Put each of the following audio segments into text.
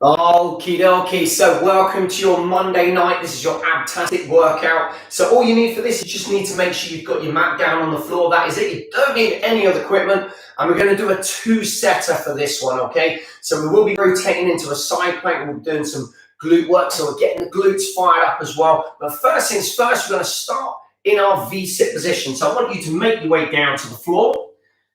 Okie dokie, so welcome to your Monday night. This is your Abtastic workout. So all you need for this, you just need to make sure you've got your mat down on the floor. That is it. You don't need any other equipment. And we're going to do a two-setter for this one, okay? So we will be rotating into a side plank. We'll be doing some glute work, so we're getting the glutes fired up as well. But first things first, we're going to start in our V-sit position. So I want you to make your way down to the floor.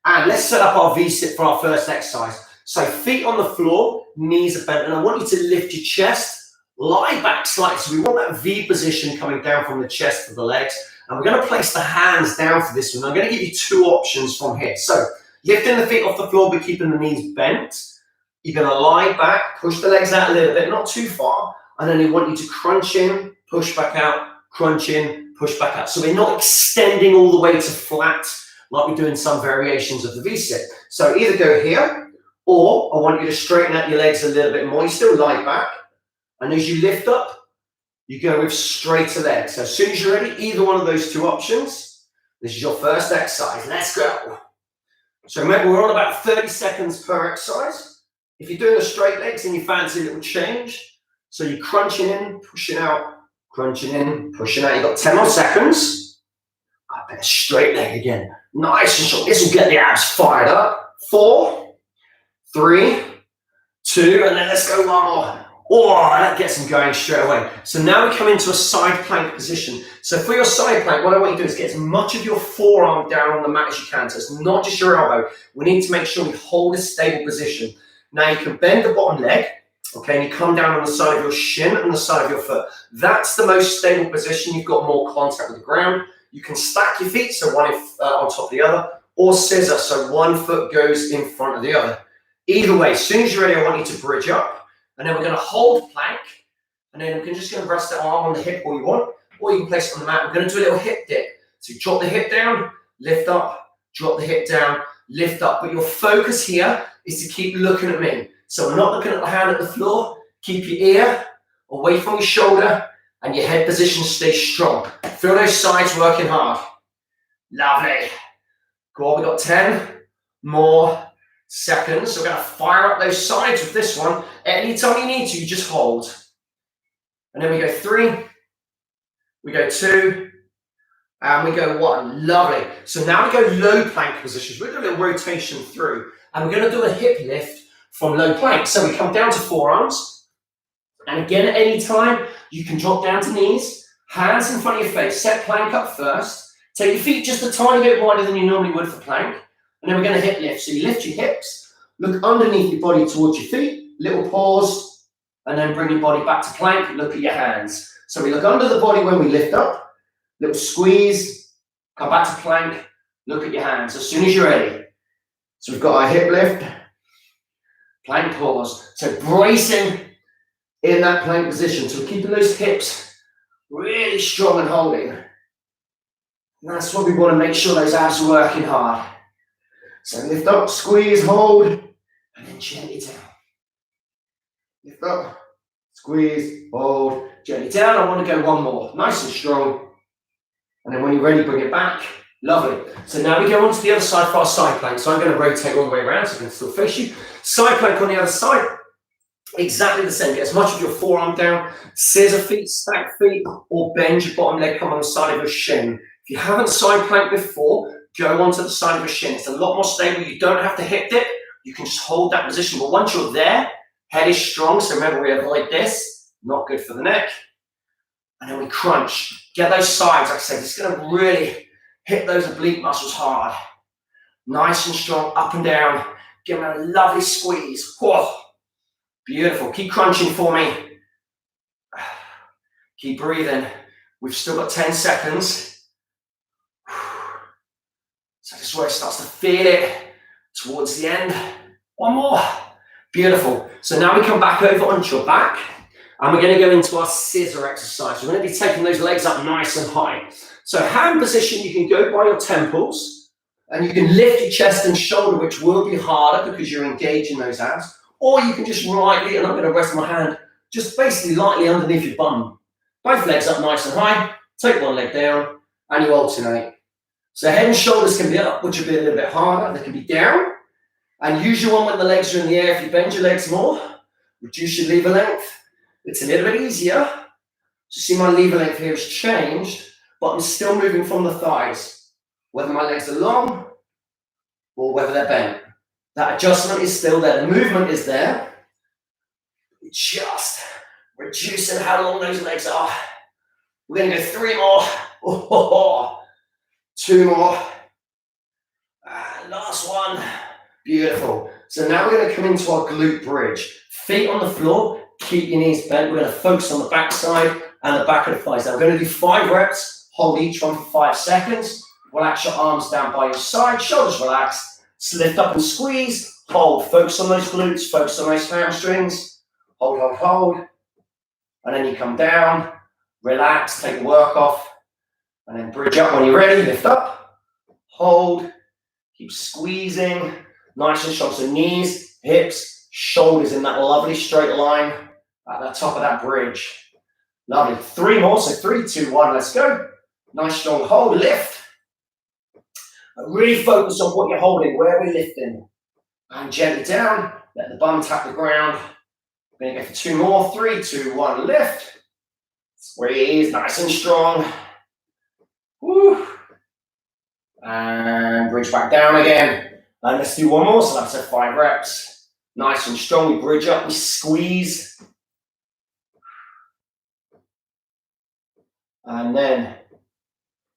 And let's set up our V-sit for our first exercise. So feet on the floor, knees are bent, and I want you to lift your chest, lie back slightly. So we want that V position coming down from the chest to the legs. And we're going to place the hands down for this one. I'm going to give you two options from here. So lifting the feet off the floor, but keeping the knees bent. You're going to lie back, push the legs out a little bit, not too far. And then I want you to crunch in, push back out, crunch in, push back out. So we're not extending all the way to flat like we do in some variations of the V-sit. So either go here, or I want you to straighten out your legs a little bit more. You still lie back. And as you lift up, you go with straighter legs. So as soon as you're ready, either one of those two options, this is your first exercise. Let's go. So remember, we're on about 30 seconds per exercise. If you're doing the straight legs and you fancy a little change, so you're crunching in, pushing out, crunching in, pushing out. You've got 10 more seconds. I bet a straight leg again. Nice and short. This will get the abs fired up. 4, 3, 2, and then let's go one more. Oh, that gets them going straight away. So now we come into a side plank position. So for your side plank, what I want you to do is get as much of your forearm down on the mat as you can. So it's not just your elbow. We need to make sure we hold a stable position. Now you can bend the bottom leg, okay, and you come down on the side of your shin and the side of your foot. That's the most stable position. You've got more contact with the ground. You can stack your feet, so one on top of the other, or scissor, so one foot goes in front of the other. Either way, as soon as you're ready, I want you to bridge up, and then we're going to hold plank, and then we can just rest the arm on the hip all you want, or you can place it on the mat. We're going to do a little hip dip. So drop the hip down, lift up, drop the hip down, lift up. But your focus here is to keep looking at me. So we're not looking at the hand at the floor. Keep your ear away from your shoulder, and your head position stays strong. Feel those sides working hard. Lovely. Go on, we've got 10 more seconds. So we're going to fire up those sides with this one. Anytime you need to, you just hold. And then we go 3, we go 2, and we go 1. Lovely. So now we go low plank positions. We're doing a little rotation through, and we're going to do a hip lift from low plank. So we come down to forearms, and again at any time, you can drop down to knees, hands in front of your face, set plank up first. Take your feet just a tiny bit wider than you normally would for plank. And then we're going to hip lift. So you lift your hips, look underneath your body towards your feet, little pause, and then bring your body back to plank, look at your hands. So we look under the body when we lift up, little squeeze, come back to plank, look at your hands as soon as you're ready. So we've got our hip lift, plank pause. So bracing in that plank position. So we're keeping those hips really strong and holding. And that's what we want to make sure those abs are working hard. So lift up, squeeze, hold, and then gently down. Lift up, squeeze, hold, gently down. I want to go one more, nice and strong. And then when you're ready, bring it back. Lovely. So now we go on to the other side for our side plank. So I'm going to rotate all the way around so I can still face you. Side plank on the other side, exactly the same. Get as much of your forearm down, scissor feet, stack feet, or bend your bottom leg, come on the side of your shin. If you haven't side planked before, go onto the side of your shin. It's a lot more stable. You don't have to hip dip. You can just hold that position. But once you're there, head is strong. So remember, we avoid this. Not good for the neck. And then we crunch. Get those sides, like I said. It's going to really hit those oblique muscles hard. Nice and strong, up and down. Give them a lovely squeeze. Whoa. Beautiful. Keep crunching for me. Keep breathing. We've still got 10 seconds. So this is where it starts to feel it towards the end. One more. Beautiful. So now we come back over onto your back, and we're going to go into our scissor exercise. We're going to be taking those legs up nice and high. So hand position, you can go by your temples, and you can lift your chest and shoulder, which will be harder because you're engaging those abs. Or you can just lightly, and I'm going to rest my hand just basically lightly underneath your bum. Both legs up nice and high. Take one leg down, and you alternate. So head and shoulders can be up, which will be a little bit harder. They can be down. And use your one when the legs are in the air. If you bend your legs more, Reduce your lever length. It's a little bit easier. So see my lever length here has changed, but I'm still moving from the thighs, whether my legs are long or whether they're bent. That adjustment is still there. The movement is there. Just reducing how long those legs are. We're going to go 3 more. Oh, 2 more. And last one. Beautiful. So now we're going to come into our glute bridge. Feet on the floor. Keep your knees bent. We're going to focus on the back side and the back of the thighs. Now we're going to do 5 reps. Hold each one for 5 seconds. Relax your arms down by your side. Shoulders relaxed. Lift up and squeeze. Hold. Focus on those glutes. Focus on those hamstrings. Hold, hold, hold. And then you come down. Relax. Take the work off. And then bridge up when you're ready. Lift up. Hold. Keep squeezing. Nice and strong. So knees, hips, shoulders in that lovely straight line at the top of that bridge. Lovely. 3 more. So 3, 2, 1. Let's go. Nice strong hold. Lift. Really focus on what you're holding, where we're lifting. And gently down. Let the bum tap the ground. We're going to go for 2 more. 3, 2, 1. Lift. Squeeze. Nice and strong. Woo. And bridge back down again. And let's do 1 more. So that's 5 reps. Nice and strong. We bridge up. We squeeze. And then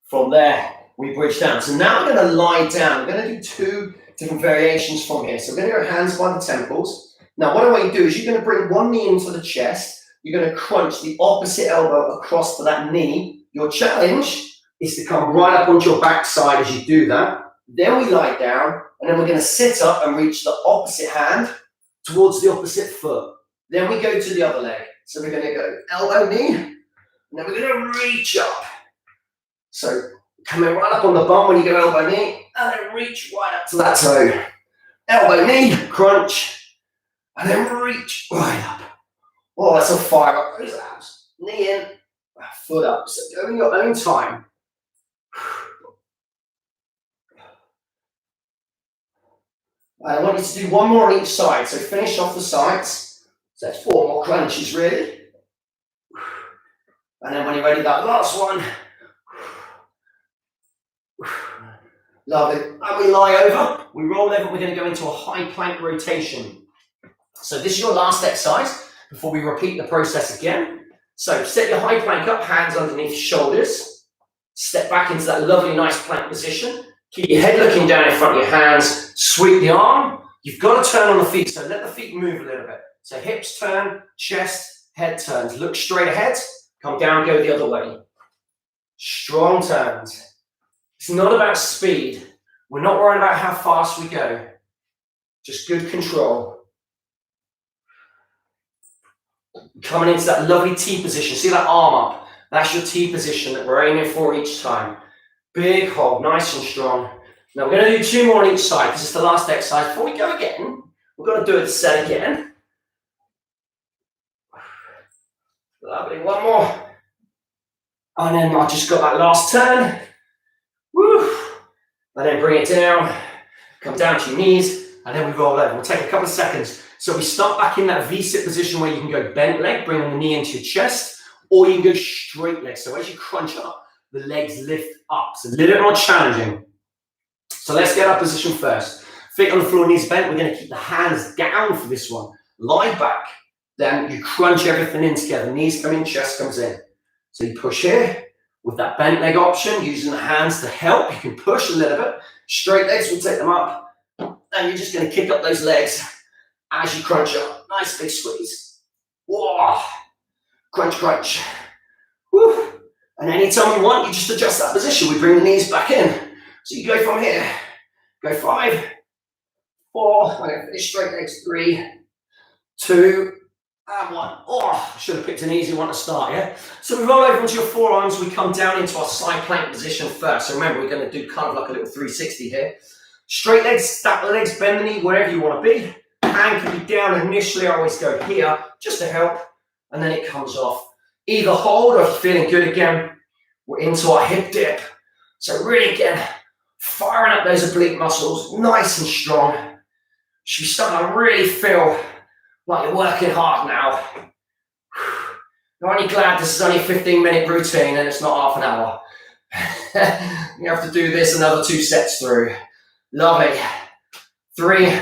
from there, we bridge down. So now we're going to lie down. We're going to do 2 different variations from here. So we're going to go hands by the temples. Now what I want you to do is you're going to bring one knee into the chest. You're going to crunch the opposite elbow across to that knee. Your challenge is to come right up onto your backside as you do that. Then we lie down, and then we're going to sit up and reach the opposite hand towards the opposite foot. Then we go to the other leg. So we're going to go elbow, knee, and then we're going to reach up. So coming right up on the bum when you go elbow, knee, and then reach right up to that toe. Elbow, knee, crunch, and then reach right up. Oh, that's a fire up those abs. Knee in, foot up. So go in your own time. I want you to do 1 more on each side. So finish off the sides. So that's 4 more crunches, really. And then when you're ready, that last one. Lovely. And we lie over. We roll over. We're going to go into a high plank rotation. So this is your last exercise before we repeat the process again. So set your high plank up, hands underneath shoulders. Step back into that lovely, nice plank position. Keep your head looking down in front of your hands. Sweep the arm. You've got to turn on the feet, so let the feet move a little bit. So hips turn, chest, head turns. Look straight ahead. Come down, go the other way. Strong turns. It's not about speed. We're not worried about how fast we go. Just good control. Coming into that lovely T position. See that arm up? That's your T position that we're aiming for each time. Big hold, nice and strong. Now we're going to do 2 more on each side. This is the last exercise. Before we go again, we're going to do it set again. Lovely, 1 more. And then I just got that last turn. Woo. And then bring it down. Come down to your knees. And then we roll over. We'll take a couple of seconds. So we start back in that V-sit position where you can go bent leg, bringing the knee into your chest, or you can go straight leg. So as you crunch up, the legs lift up. It's a little bit more challenging. So let's get our position first. Feet on the floor, knees bent. We're going to keep the hands down for this one. Lie back. Then you crunch everything in together. Knees come in, chest comes in. So you push here with that bent leg option, using the hands to help. You can push a little bit. Straight legs, we'll take them up. And you're just going to kick up those legs as you crunch up. Nice big squeeze. Whoa. Crunch, crunch. Woo. And anytime you want, you just adjust that position. We bring the knees back in. So you go from here. Go 5, 4. I'm going to finish straight legs. 3, 2, and 1. Oh, should have picked an easy one to start, yeah? So we roll over onto your forearms. We come down into our side plank position first. So remember, we're going to do kind of like a little 360 here. Straight legs, stack the legs, bend the knee wherever you want to be. Hand can be down initially. I always go here just to help. And then it comes off. Either hold or if you're feeling good again, we're into our hip dip. So really again, firing up those oblique muscles, nice and strong. Should be starting to really feel like you're working hard now. You're only glad this is only a 15-minute routine and it's not half an hour. You have to do this another 2 sets through. Lovely. 3,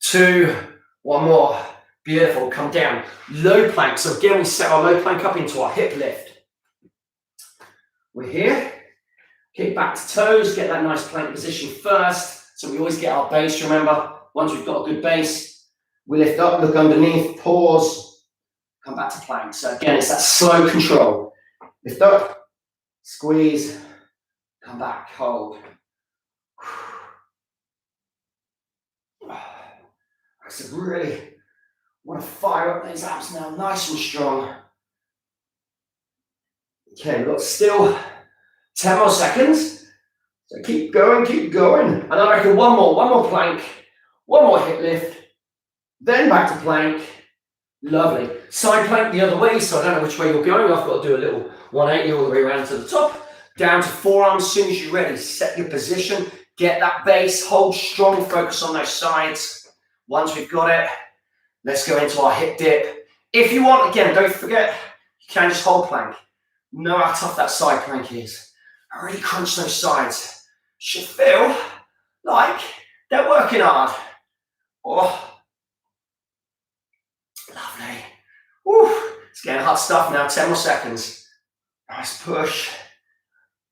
2, 1 more. Beautiful. Come down. Low plank. So again, we set our low plank up into our hip lift. We're here. Kick back to toes. Get that nice plank position first. So we always get our base, remember. Once we've got a good base, we lift up, look underneath, pause, come back to plank. So again, it's that slow control. Lift up, squeeze, come back, hold. So really want to fire up those abs now, nice and strong. Okay, we've got still 10 more seconds. So keep going, keep going. And I reckon one more plank, one more hip lift, then back to plank. Lovely. Side plank the other way, so I don't know which way you're going. I've got to do a little 180 all the way around to the top. Down to forearms as soon as you're ready. Set your position, get that base, hold strong, focus on those sides. Once we've got it, let's go into our hip dip. If you want, again, don't forget, you can just hold plank. Know how tough that side plank is. Really crunch those sides. Should feel like they're working hard. Oh, lovely. Woo. It's getting hot stuff now. 10 more seconds. Nice push.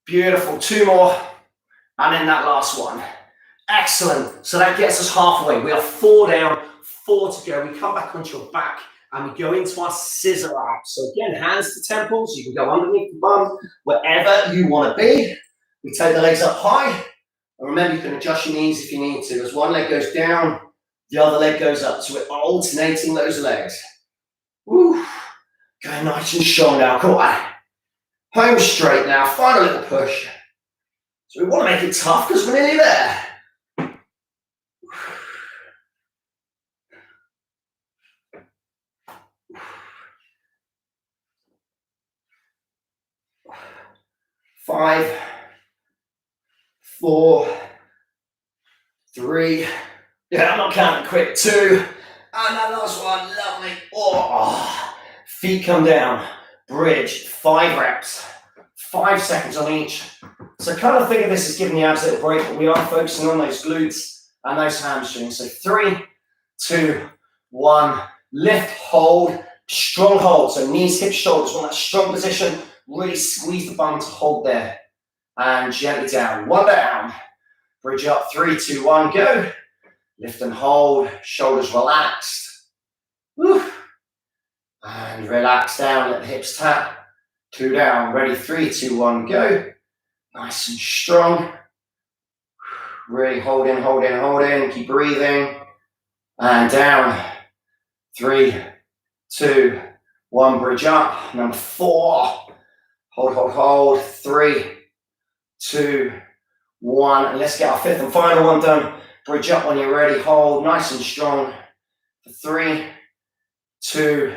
Beautiful. 2 more. And then that last one. Excellent. So that gets us halfway. We are 4 down, 4 to go. We come back onto your back and we go into our scissor abs. So again, hands to temples. You can go underneath the bum, wherever you want to be. We take the legs up high. And remember, you can adjust your knees if you need to. As one leg goes down, the other leg goes up. So we're alternating those legs. Woo. Going nice and strong now. Come on. Home straight now. Final little push. So we want to make it tough because we're nearly there. 5, 4, 3, yeah, I'm not counting quick, 2, and that last one, lovely. Oh, feet come down, bridge, 5 reps, 5 seconds on each. So kind of think of this as giving the abs a little break, but we are focusing on those glutes and those hamstrings. So 3, 2, 1, lift, hold, strong hold. So knees, hips, shoulders, want that strong position. Really squeeze the bum to hold there. And gently down. 1 down. Bridge up. 3, 2, 1, go. Lift and hold. Shoulders relaxed. Woo. And relax down. Let the hips tap. 2 down. Ready. 3, 2, 1, go. Nice and strong. Really hold in, hold in, hold in. Keep breathing. And down. 3, 2, 1. Bridge up. Number 4. Hold, hold, hold. 3, 2, 1. And let's get our 5th and final one done. Bridge up when you're ready. Hold nice and strong. 3, 2,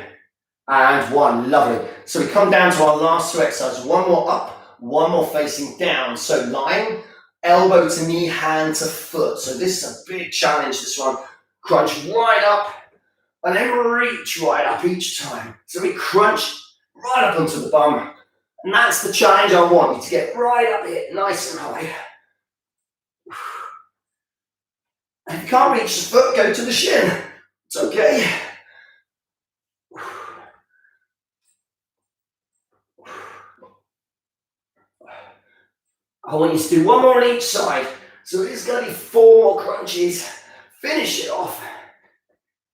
and 1. Lovely. So we come down to our last 2 exercises. 1 more up, 1 more facing down. So lying, elbow to knee, hand to foot. So this is a big challenge, this one. Crunch right up and then reach right up each time. So we crunch right up onto the bum. And that's the challenge I want you to get right up here, nice and high. And if you can't reach the foot, go to the shin. It's okay. I want you to do 1 more on each side. So it's going to be 4 more crunches. Finish it off.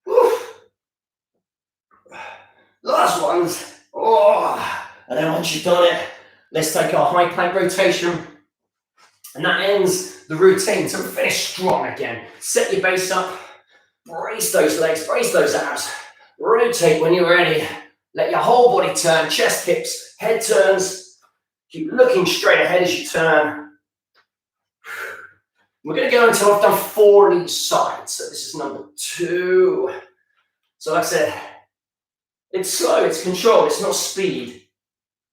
Woo. Last ones. Oh. And then once you've done it, let's take our high plank rotation. And that ends the routine. So finish strong again. Set your base up. Brace those legs, brace those abs. Rotate when you're ready. Let your whole body turn. Chest, hips, head turns. Keep looking straight ahead as you turn. We're going to go until I've done 4 on each side. So this is number 2. So like I said, it's slow, it's controlled, it's not speed.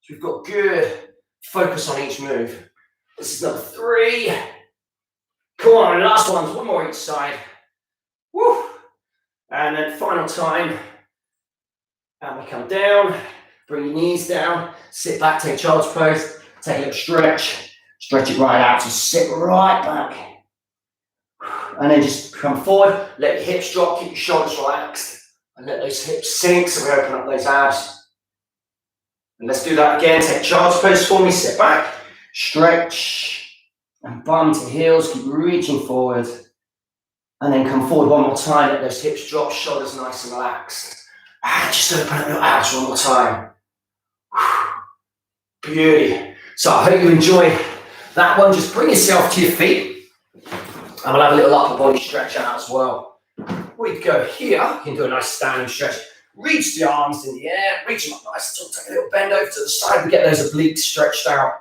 So we've got good focus on each move. This is number 3. Come on, last ones, 1 more each side. Woo. And And then final time. And we come down, bring your knees down, sit back, take child's pose, take a little stretch, stretch it right out, so sit right back. And then just come forward, let your hips drop, keep your shoulders relaxed, and let those hips sink so we open up those abs. And let's do that again, take child's pose for me, sit back, stretch, and bum to heels, keep reaching forward. And then come forward one more time, let those hips drop, shoulders nice and relaxed. And just open up your abs one more time. Beauty. So I hope you enjoy that one. Just bring yourself to your feet. And we'll have a little upper body stretch out as well. We go here. You can do a nice standing stretch. Reach the arms in the air. Reach them up nice. Take a little bend over to the side. We get those obliques stretched out.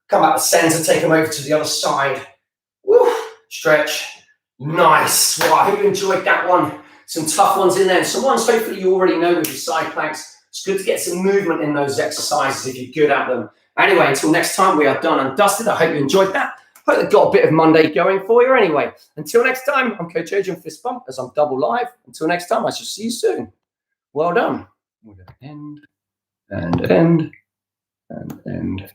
Come back to center. Take them over to the other side. Woo. Stretch. Nice. Well, I hope you enjoyed that one. Some tough ones in there, and some ones hopefully you already know with your side planks. It's good to get some movement in those exercises if you're good at them. Anyway, until next time, we are done and dusted. I hope you enjoyed that. Hope they got a bit of Monday going for you anyway. Until next time, I'm Coach Adrian Fist Bump as I'm double live. Until next time, I shall see you soon. Well done. We're going to end, and end, and end.